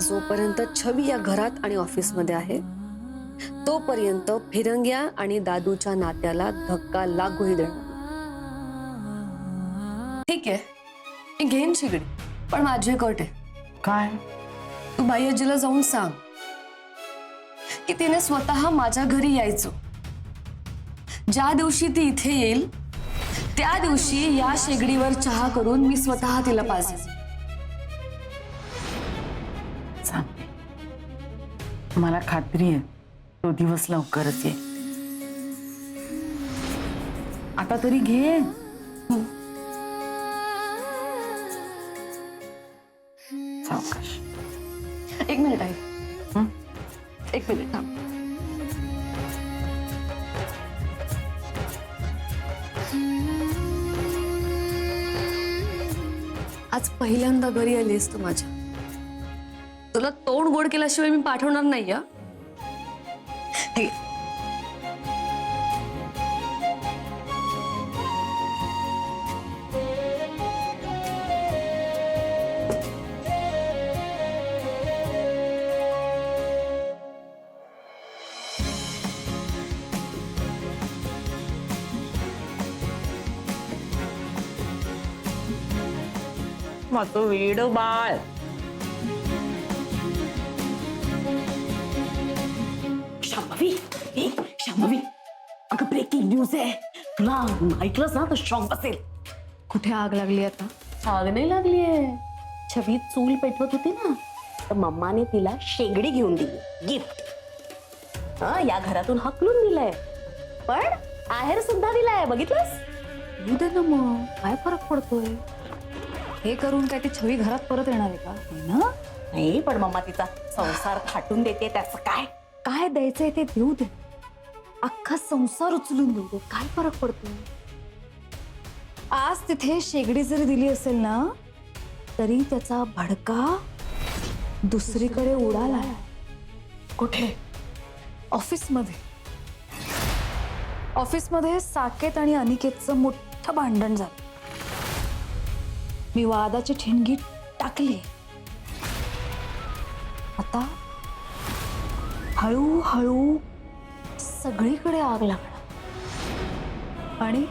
जोपर्यंत छवी या घरात आणि ऑफिसमध्ये आहे तोपर्यंत फिरंग्या आणि दादूच्या नात्याला धक्का लागूही देणार नाही. ठीक आहे, मी घेईन शिगडी, पण माझी एक अट आहे. काय? तू बाई आजीला जाऊन सांग की तिने स्वतः माझ्या घरी यायचं. ज्या दिवशी ती इथे येईल त्या दिवशी या शेगडीवर चहा करून मी स्वतः तिला पाजेन. सांगते. मला खात्री आहे तो दिवस लवकरच येईल. आता तरी घे. सावकाश. एक मिनिट आहे. एक मिनिट थांब. आज पहिल्यांदा घरी आलीस तू माझ्या. तुला तोंड गोड केल्याशिवाय मी पाठवणार नाही. माझं वेड बाळ. शांभवी, शांभवी, अगं ब्रेकिंग न्यूज आहे. तुला ऐकलंस ना तर शॉक बसेल. कुठे आग लागली आता? आग नाही लागलीये. छवी चूल पेटवत होती ना, तर मम्माने तिला शेगडी घेऊन दिली गिफ्ट. या घरातून हकलून दिलंय, पण आहेर सुद्धा दिलाय. बघितलंस? येऊ दे ना मग, काय फरक पडतोय? हे करून काय ती छवी घरात परत येणार आहे का? ना नाही, पण मम्मा तिचा संसार थाटून देते. त्याचं काय? काय द्यायचंय ते देऊ दे. अख्खा संसार उचलून देऊ दे. काय फरक पडतोय? आज तिथे शेगडी जरी दिली असेल ना, तरी त्याचा भडका दुसरीकडे उडाला. कुठे? ऑफिसमध्ये. ऑफिसमध्ये साकेत आणि अनिकेतचं मोठं भांडण झालं. मी वादाची ठिणगी टाकली. आता हळूहळू सगळीकडे आग लागणार आणि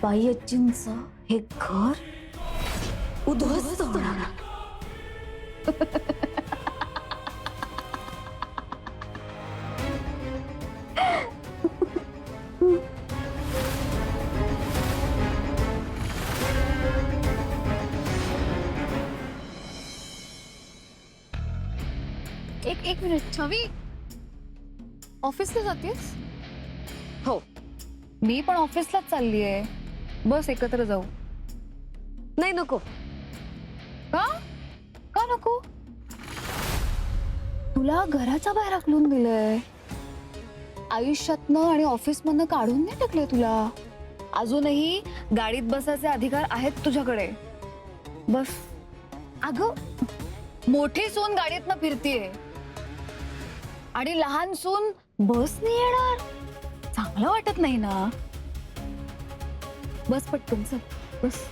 बाई आजींचं हे घर उद्ध्वस्त होणार. एक मिनिट. छवी, ऑफिसला जातेस? हो. मी पण ऑफिसलाच चाललीये. बस एकत्र जाऊ. नाही, नको. का? का नको? तुला घराच्या बाहेर हाकलून दिलंय. आयुष्यातनं आणि ऑफिसमधनं काढून नाही टाकलंय तुला. अजूनही गाडीत बसायचे अधिकार आहेत तुझ्याकडे. बस. अगं, मोठी सून गाडीतनं फिरतीये आणि लहान सून बसने येणार? चांगलं वाटत नाही ना. बस पटकन, चल बस.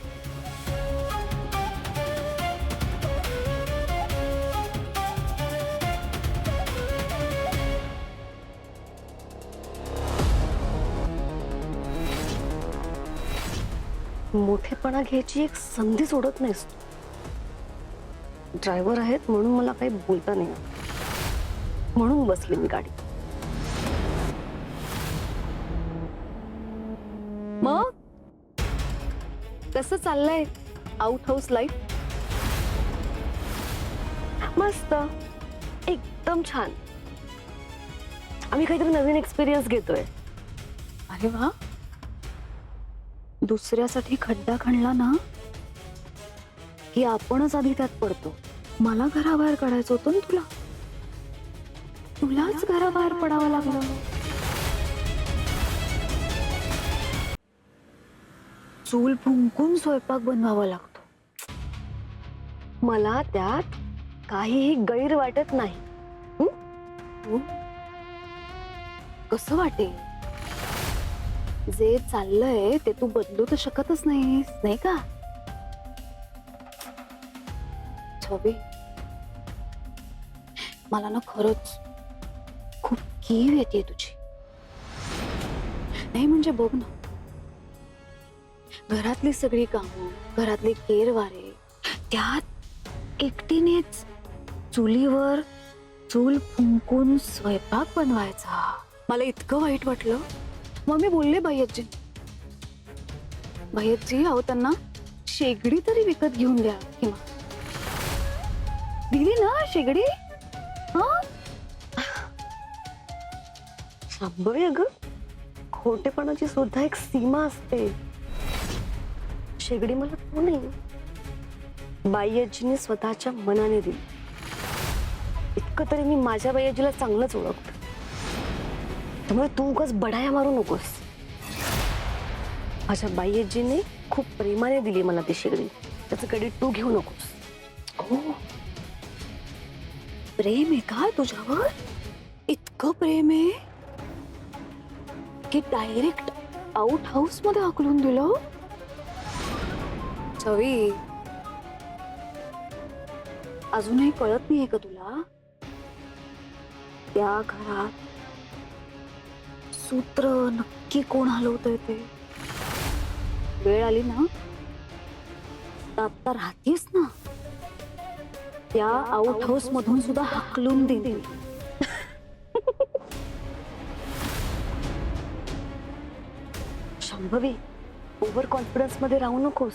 मोठेपणा घ्यायची एक संधी सोडत नाहीस. ड्रायव्हर आहेत म्हणून मला काही बोलता नाही, म्हणून बसली मी गाडी. मग कसं चाललंय आउट हाऊस लाईफ? मस्त, एकदम छान. आम्ही काहीतरी नवीन एक्सपिरियन्स घेतोय. अरे वा. दुसऱ्यासाठी खड्डा खणला ना की आपणच आधी त्यात पडतो. मला घराबाहेर काढायचं होतं ना तुला. तुलाच घराबाहेर पडावं लागलं. चूल फुंकून स्वयंपाक बनवावा लागतो. मला त्यात काहीही गैर वाटत नाही. कसं वाटेल? जे चाललंय ते तू बदलू तर शकतच नाहीस, नाही का? छबी, मला ना खरंच खूप कीव येते तुझी. नाही म्हणजे बघ ना, घरातली सगळी कामं, घरातले केरवारे, त्यात एकटीनेच चुलीवर चूल फुंकून स्वयंपाक बनवायचा. मला इतकं वाईट वाटलं. मग मी बोलले भैय्याजी, अहो त्यांना शेगडी तरी विकत घेऊन द्या. किंवा दिली ना शेगडी. हा शांभवी, अगं खोटेपणाची सुद्धा एक सीमा असते. शेगडी मला तू नाही, बाईजीने स्वतःच्या मनाने दिली. इतकं तरी मी माझ्या बाईजीला चांगलंच ओळखतो. त्यामुळे तू उगाच बडाया मारू नकोस. माझ्या बाईजीने खूप प्रेमाने दिली मला ती शेगडी. त्याचं क्रेडिट तू घेऊ नकोस. हो, प्रेम आहे का तुझ्यावर? इतकं प्रेम आहे की डायरेक्ट आउट हाऊस मध्ये हाकलून दिलं. छवी, अजूनही कळत नाहीये का तुला? त्या घरात सूत्र नक्की कोण हलवतंय ते. वेळ आली ना, तर आता राहतेस ना, त्या आउट हाऊस मधून सुद्धा हाकलून देईल. शांभवी, ओव्हर कॉन्फिडन्स मध्ये राहू नकोस.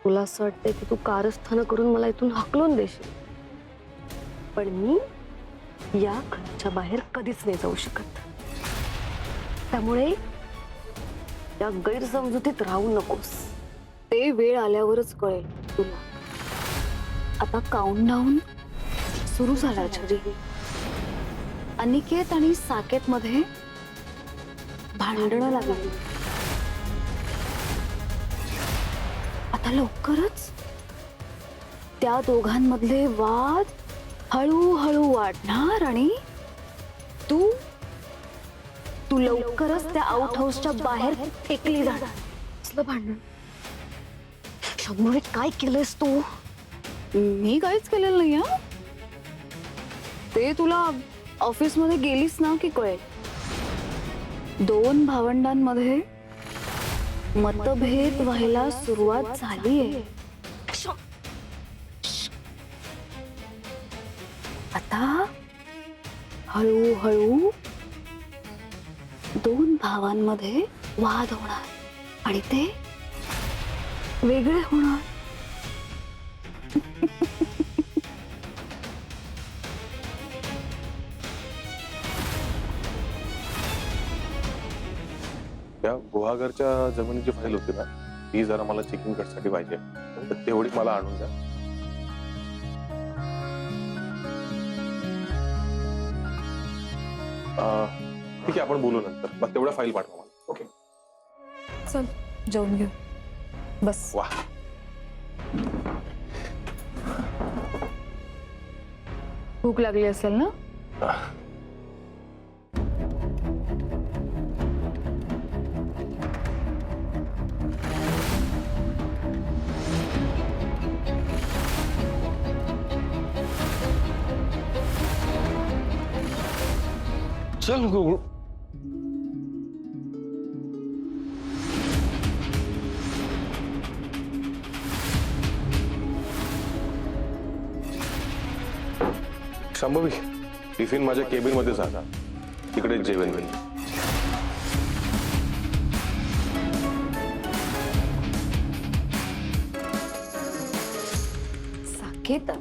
तुला असं वाटतंय की तू कारस्थान करून मला इथून हाकलून देशील, पण मी या घराच्या बाहेर कधीच नाही जाऊ शकत. त्यामुळे या गैरसमजुतीत राहू नकोस. ते वेळ आल्यावरच कळेल तुला. आता काउंटडाऊन सुरू झाला. छरी, अनिकेत आणि साकेत मध्ये भांडणं लागली. आता लवकरच त्या दोघांमधले वाद हळूहळू वाढणार आणि तू लवकरच त्या आउट हाऊसच्या बाहेर फेकली जाणार. असलं भांडण? शांभवी, काय केलंयस तू? मी काहीच केलेलं नाही. हा, ते तुला ऑफिस मध्ये गेलीस ना की कळेल. दोन भावंडांमध्ये मतभेद व्हायला सुरुवात झालीये. आता हळूहळू दोन भावांमध्ये वाद होणार आणि ते वेगळे होणार. त्या गुहागरच्या जमिनीची फाईल होती ना, ती जरा मला चेकिंग साठी पाहिजे. तर तेवढी मला आणून द्या. ठीक आहे, आपण बोलू नंतर. मग तेवढ्या फाईल पाठवा मला. ओके, चल जेवून घेऊ. बस. वा, भूक लागली असेल ना? चल गुगू. शांभवी, टिफिन माझ्या केबिन मध्ये जा. तिकडे जेवण मिळेल. साकेत,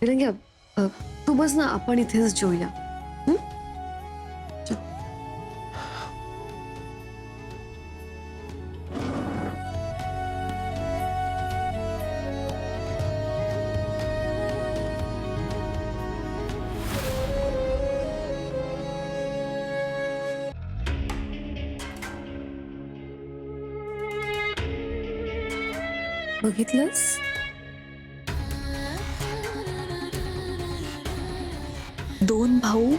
निरंग्या, तू बस ना, आपण इथेच जेऊया. बघितलंस? दोन भाऊ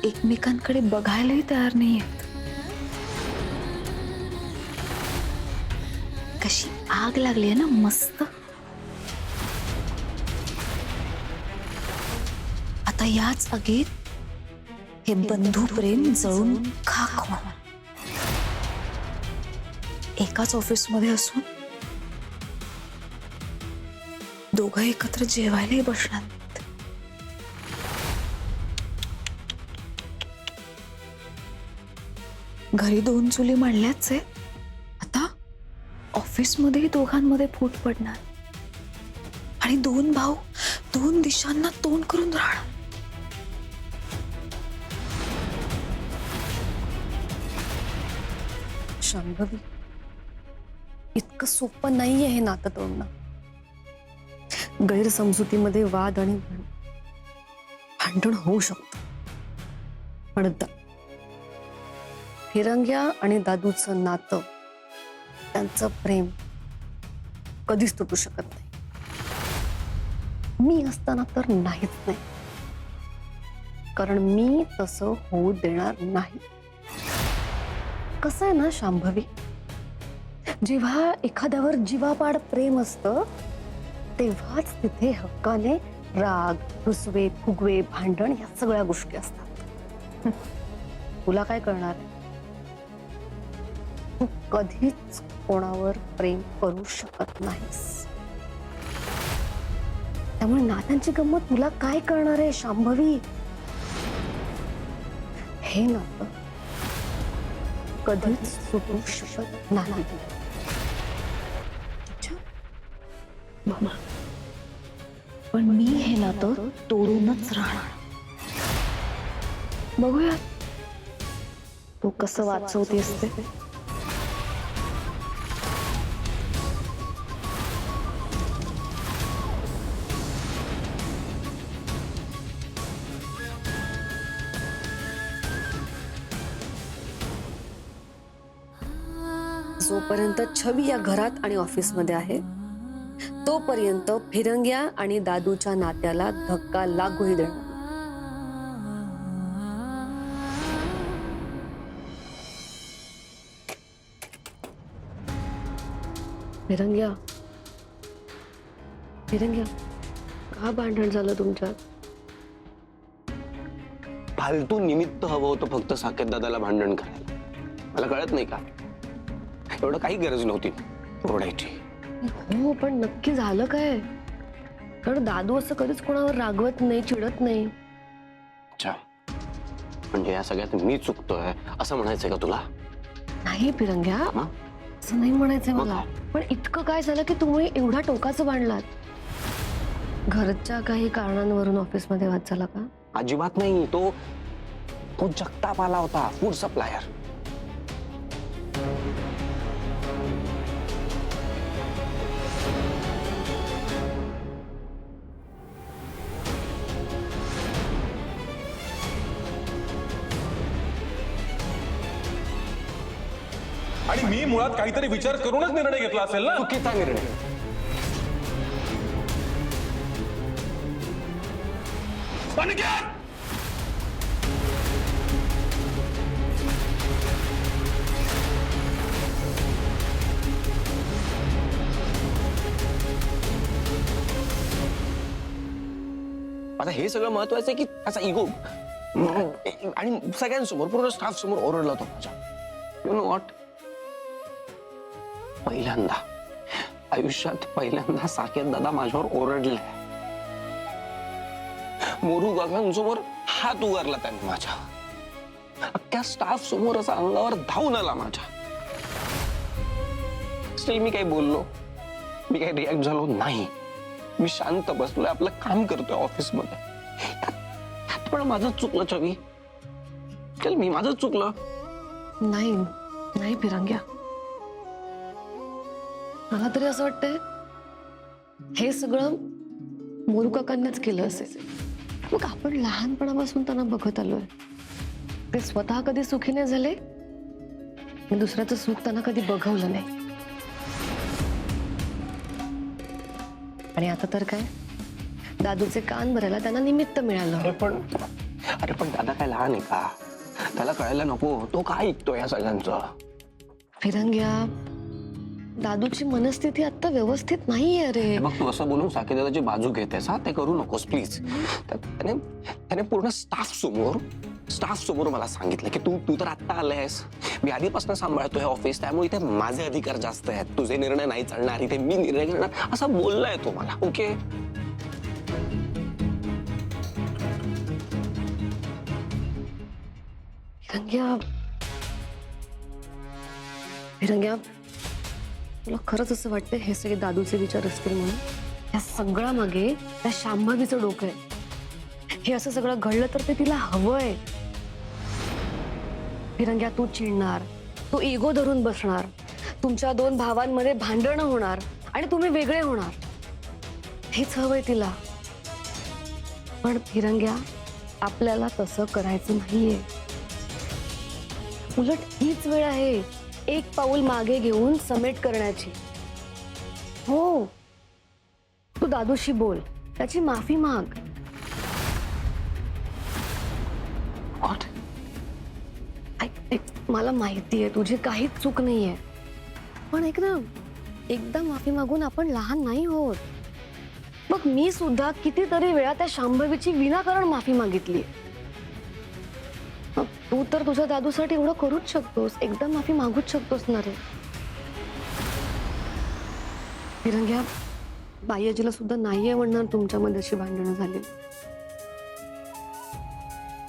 एकमेकांकडे बघायलाही तयार नाहीयेत. कशी आग लागली आहे ना मस्त. आता याच आगीत हे बंधू प्रेम जळून खाक होणार. एकाच ऑफिसमध्ये असून दोघं एकत्र जेवायलाही बसणार नाहीत. घरी दोन चुली मांडल्याच आहे, आता ऑफिसमध्येही दोघांमध्ये फूट पडणार आणि दोन भाऊ दोन दिशांना तोंड करून राहणार. शांभवी, इतकं सोपं नाहीये हे नातं तोडणं. गैरसमजुतीमध्ये वाद आणि भांडण होऊ शकतं, पण फिरंग्या आणि दादूचं नातं, त्यांचं प्रेम कधीच तुटू शकत नाही. मी असताना तर नाहीच नाही, कारण मी तसं होऊ देणार नाही. कसं आहे ना शांभवी, जेव्हा एखाद्यावर जीवापाड प्रेम असतं तेव्हाच तिथे हक्काने राग, रुसवे, फुगवे, भांडण या सगळ्या गोष्टी असतात. तुला काय कळणार आहे? तू कधीच कोणावर प्रेम करू शकत नाहीस. त्यामुळे नात्यांची गंमत तुला काय कळणार आहे शांभवी? हे नातं कधीच सुटू शकत नाही. पण मी हे नातं तोडूनच राहणार. बघूया तू कसं वाचवतेस ते. जोपर्यंत छवी या घरात आणि ऑफिसमध्ये आहे तोपर्यंत फिरंग्या आणि दादूच्या नात्याला धक्का लागूही देणार. फिरंग्या, फिरंग्या, का भांडण झालं तुमच्यात? फालतू निमित्त हवं होतं फक्त साकेत दादाला भांडण करायला. मला कळत नाही का, एवढं काही गरज नव्हती ओरडायची. हो, पण नक्की झालं काय? कारण दादू असं कधीच कोणावर रागवत नाही, चिडत नाही. अच्छा, म्हणजे या सगळ्यात मी चुकतोय असं म्हणायचंय का तुला? नाही फिरंग्या, हा? असं नाही म्हणायचंय मग मला. काय? पण इतकं काय झालं की तुम्ही एवढा टोकाचं बांधलात? घरच्या काही कारणांवरून ऑफिसमध्ये वाद झाला का? अजिबात नाही. तो जगताप आला होता, फूड सप्लायर. आणि मी मुळात काहीतरी विचार करूनच निर्णय घेतला असेल ना. चुकीचा निर्णय. आता हे सगळं महत्वाचं आहे की त्याचा इगो आणि सगळ्यांसमोर, पूर्ण स्टाफ समोर ओरडला होता माझ्या. यु नो व्हॉट, पहिल्यांदा आयुष्यात पहिल्यांदा साकेत दादा माझ्यावर ओरडलाय. मोरू काकांसमोर हात उगारला त्यांनी माझ्या. अख्ख्या स्टाफ समोर असा अंगावर धावून आला माझ्या. स्टील मी काही बोललो, मी काही रिॲक्ट झालो नाही. मी शांत बसलोय, आपलं काम करतोय ऑफिसमध्ये. त्यात पण माझंच चुकलं छवी. चल, मी माझंच चुकलं. नाही नाही फिरंग्या, मला तरी असं वाटतंय हे सगळं मोरू काकांनीच केलं असेल. मग आपण लहानपणापासून त्यांना बघत आलोय. ते स्वतः कधी सुखी नाही झाले, दुसऱ्याचं सुख त्यांना कधी बघवलं नाही. आणि आता तर काय, दादूचे कान भरायला त्यांना निमित्त मिळालं. अरे पण दादा काय लहान आहे का? त्याला कळायला नको तो काय ऐकतो या सगळ्यांचं. फिरंग्या, दादूची मनस्थिती आता व्यवस्थित नाहीये रे. मग तू असं बोलून साकेत दादाची बाजू घेतेस हा, ते करू नकोस प्लीज. त्याने पूर्ण स्टाफ समोर मला सांगितलं की तू तर आत्ता आलायस, मी आधीपासून सांभाळतोय ऑफिस, त्यामुळे इथे माझे अधिकार जास्त आहेत, तुझे निर्णय नाही चालणार, इथे मी निर्णय घेणार, असं बोललाय तो मला. ओके फिरंग्या, फिरंग्या, तुला खरंच असं वाटतं हे सगळे दादूचे विचार असतील म्हणून? या सगळ्या मागे त्या शांभवीचं डोकं आहे. हे असं सगळं घडलं तर ते तिला हवंय. फिरंग्या, तू चिडणार, तू इगो धरून बसणार, तुमच्या दोन भावांमध्ये भांडणं होणार आणि तुम्ही वेगळे होणार. हेच हवंय तिला. पण फिरंग्या, आपल्याला तसं करायचं नाहीये. उलट हीच वेळ आहे एक पाऊल मागे घेऊन समेट करण्याची. हो, तू दादूशी बोल, त्याची माफी माग. मला माहितीये तुझी काहीच चूक नाहीये, पण एकदा माफी मागून आपण लहान नाही होत. मग मी सुद्धा कितीतरी वेळा त्या शांभवीची विनाकारण माफी मागितली. तू तर तुझ्या दादूसाठी एवढं करूच शकतोस, एकदा माफी मागूच शकतोस ना रे. फिरंग्या, बाय्याजीला सुद्धा नाहीये म्हणणार तुमच्यामध्ये अशी भांडणं झाली,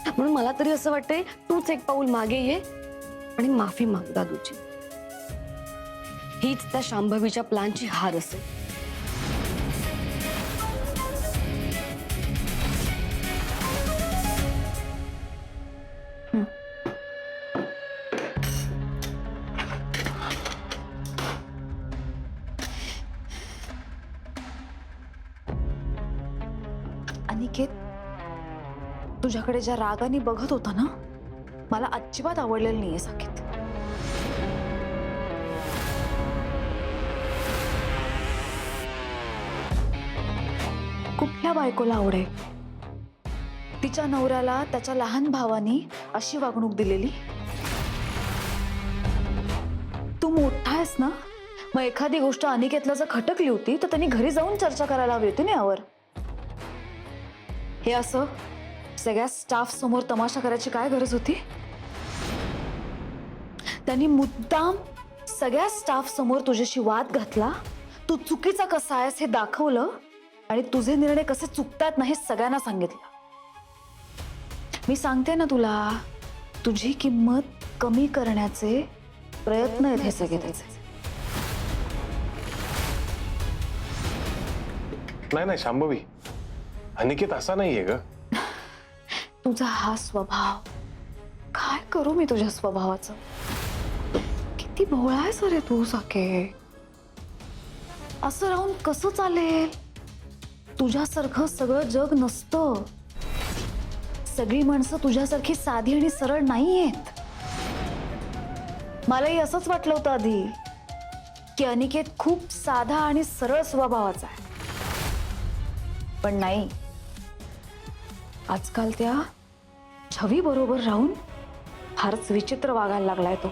म्हणून मला तरी असं वाटतंय तूच एक पाऊल मागे ये आणि माफी माग दादूची. हीच त्या शांभवीच्या प्लॅनची हार असेल. अनिकेत, तुझ्याकडे ज्या रागाने बघत होता ना, मला अजिबात आवडलेलं नाहीये साकेत. कुठल्या बायकोला आवडेल तिच्या नवऱ्याला त्याच्या लहान भावानी अशी वागणूक दिलेली? तू मोठा आहेस ना, मग एखादी गोष्ट अनिकेतला जर खटकली होती तर त्यांनी घरी जाऊन चर्चा करायला हवी होती ना यावर. हे असं सगळ्या स्टाफ समोर तमाशा करायची काय गरज होती? त्यांनी मुद्दाम सगळ्या स्टाफ समोर तुझ्याशी वाद घातला, तू चुकीचा कसा आहेस हे दाखवलं आणि तुझे निर्णय कसे चुकतात ना हे सगळ्यांना सांगितलं. मी सांगते ना तुला, तुझी किंमत कमी करण्याचे प्रयत्न आहेत हे सगळे त्याचे. नाही शांभवी, अनिकेत असा नाहीये ग. तुझा हा स्वभाव, काय करू मी तुझ्या स्वभावाचं? किती भोळा आहेस रे तू साके. असं राहून कसं चालेल? तुझ्यासारखं सगळं जग नसतं. सगळी माणसं तुझ्यासारखी साधी आणि सरळ नाहीयेत. मलाही असंच वाटलं होतं आधी की अनिकेत खूप साधा आणि सरळ स्वभावाचा आहे, पण नाही. आजकाल त्या छवी बरोबर राहून फारच विचित्र वागायला लागलाय तो.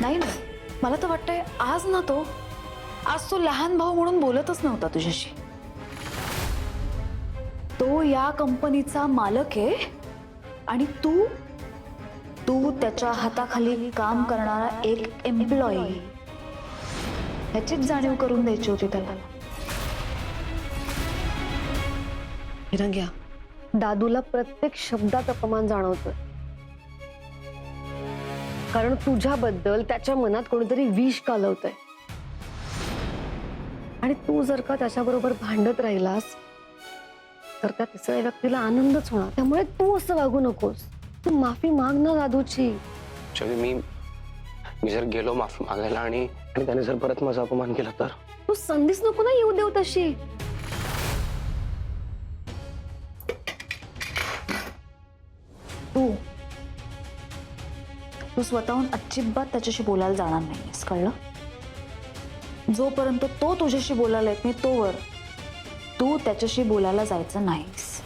नाही ना, मला तर वाटतंय आज तो लहान भाऊ म्हणून बोलतच नव्हता तुझ्याशी. तो या कंपनीचा मालक आहे आणि तू त्याच्या हाताखाली काम करणारा एक एम्प्लॉई. ह्याचीच जाणीव करून द्यायची होती त्याला. फिरंग्या, दादूला प्रत्येक शब्दात अपमान जाणवतोय, कारण तुझ्याबद्दल त्याच्या मनात कोणीतरी विष कालवतंय. आणि तू जर का त्याच्याबरोबर भांडत राहिलास तर त्या तिसऱ्या व्यक्तीला आनंदच होणार. त्यामुळे तू असं वागू नकोस. तू माफी माग ना दादूची. मी जर गेलो माफी मागायला आणि त्याने जर परत माझा अपमान केला तर? तू संधीच नको ना येऊ देऊ तशी. तू तू स्वतःहून अजिबात त्याच्याशी बोलायला जाणार नाहीस, कळलं? जोपर्यंत तो तुझ्याशी बोलायला येत नाही तोवर तू त्याच्याशी बोलायला जायचं नाहीस.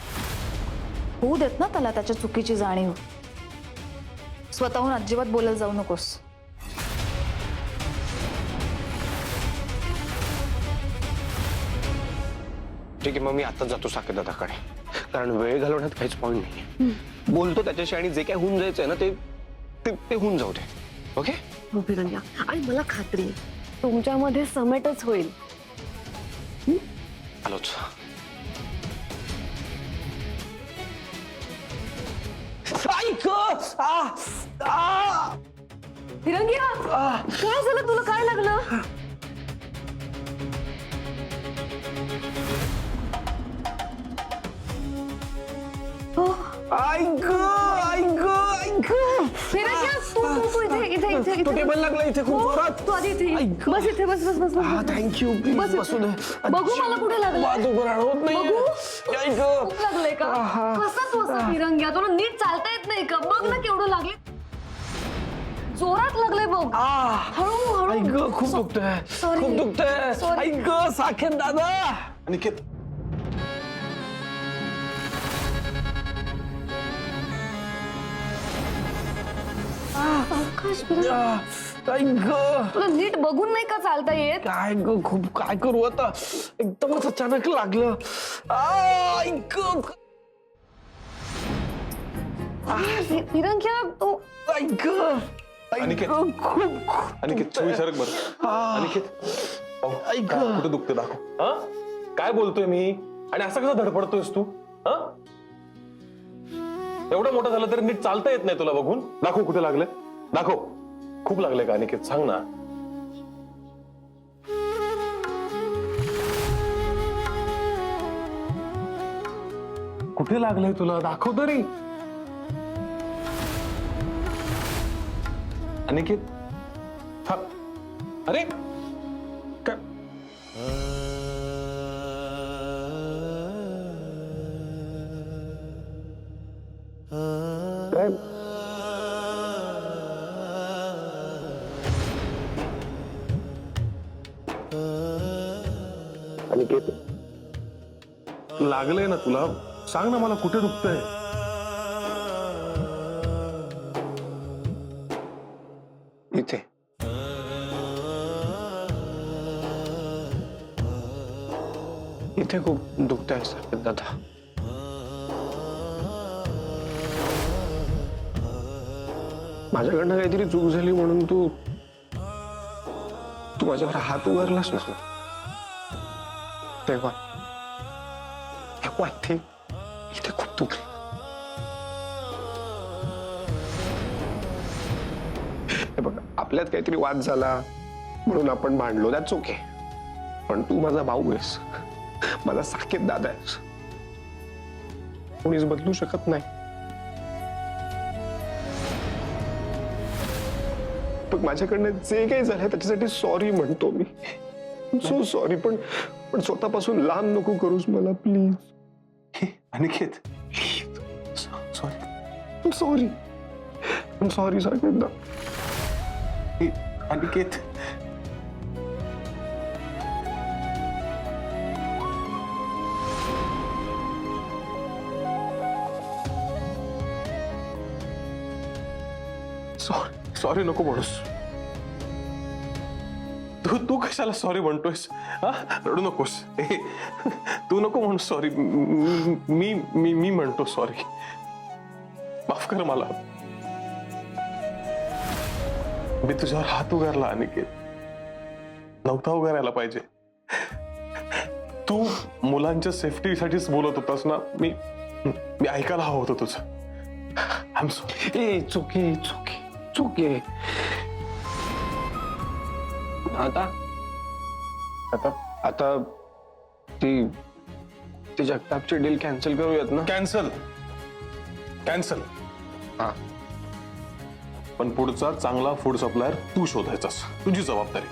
होऊ देत ना त्याला त्याच्या चुकीची जाणीव. स्वतःहून अजिबात बोलायला जाऊ नकोस. ठीक आहे, मग मी आता जातो साकेत दादाकडे, कारण वेळ घालवण्यात काहीच पॉईंट नाही. बोलतो त्याच्याशी आणि जे काय होऊन जायचंय ना ते होऊन जाऊ दे. ओके? हो फिरंग्या, आणि मला खात्री आहे, तुमच्यामध्ये समेटच होईल. आलोच. ऐक! फिरंग्या, काय झालं तुला? काय लागलं? ऐक! ऐक! ऐक! फिरंग्या, तू इथे तो टेबल लागला इथे खूप जोरात. तू आधी इथे ये. ऐक. बस इथे, बस बस बस बस. थँक्यू. बस इथे. बसू दे. बघू मला कुठे लागलं. होत नाही. बघू. ऐक! खूप लागलंय का? कसं फिरंग्या, तुला नीट चालता येत नाही का? बघ ना केवढं लागले. जोरात लागलंय बघ. हळू हळू. ऐक, खूप दुखतंय. Sorry. खूप दुखतंय. Sorry. ऐक साकेत दादा. अनिकेत, आकाश, फिरंग्या, ऐक. तुला नीट बघून नाही का चालता येत? काय ग, खूप काय करू आता? एकदमच अचानक लागलं. ऐक. फिरंग्या, तू ऐक. अनिकेत. खूप अनिकेत सुई सरक बरं. अनिकेत, पाहू, ऐक. काय कुठे दुखते दाखव. हा, काय बोलतोय मी आणि असं कसं धडपडतोयस तू? हा, एवढं मोठं झालं तरी नीट चालता येत नाही तुला बघून. दाखव कुठे लागलंय, दाखव. खूप लागलंय का अनिकेत? सांग ना. कुठे लागलंय तुला? दाखव तरी. अनिकेत, हा, अरे काय? काय? अनिकेत, लागलंय ना तुला? सांग ना मला कुठे दुखतंय. इथे. इथे खूप दुखतंय साकेत दादा. माझ्याकडनं काहीतरी चूक झाली म्हणून तू माझ्यावर हात उगारलास ना. तेव्हा इथे इथे खूप दुखलं. हे बघ, आपल्यात काहीतरी वाद झाला म्हणून आपण भांडलो, दॅट्स ओके. पण तू माझा भाऊ आहेस, माझा साकेत दादा आहेस. कोणीच बदलू शकत नाही. पण माझ्याकडनं जे काही झालंय त्याच्यासाठी सॉरी म्हणतो मी. So sorry. पण स्वतःपासून लांब नको करूस मला, please. Aniket, sorry. Sorry. Sorry Saket दादा. अनिकेत, सॉरी. सॉरी नको म्हणूस. तू कशाला सॉरी म्हणतोयस? हा, रडू नकोस. तू नको म्हणू सॉरी. मी म्हणतो सॉरी. माफ कर मला. मी तुझ्यावर हात उगारला अनिकेत. नव्हता उगारायला पाहिजे. तू मुलांच्या सेफ्टीसाठीच बोलत होतास ना. मी ऐकायला हवं होतं तुझं. I am sorry. चुके चुके चुके. आता आता आता ती जगतापची डील कॅन्सल करूयात ना. कॅन्सल. हा. पण पुढचा चांगला फूड सप्लायर तू शोधायचास. तुझी जबाबदारी.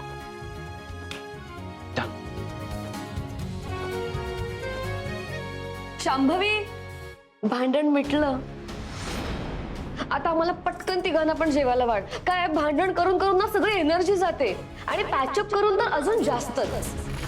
शांभवी, भांडण मिटलं. आता आम्हाला पटकन तिघांना पण जेवायला वाढ. काय भांडण करून करून ना सगळी एनर्जी जाते आणि पॅचअप करून तर अजून जास्तच.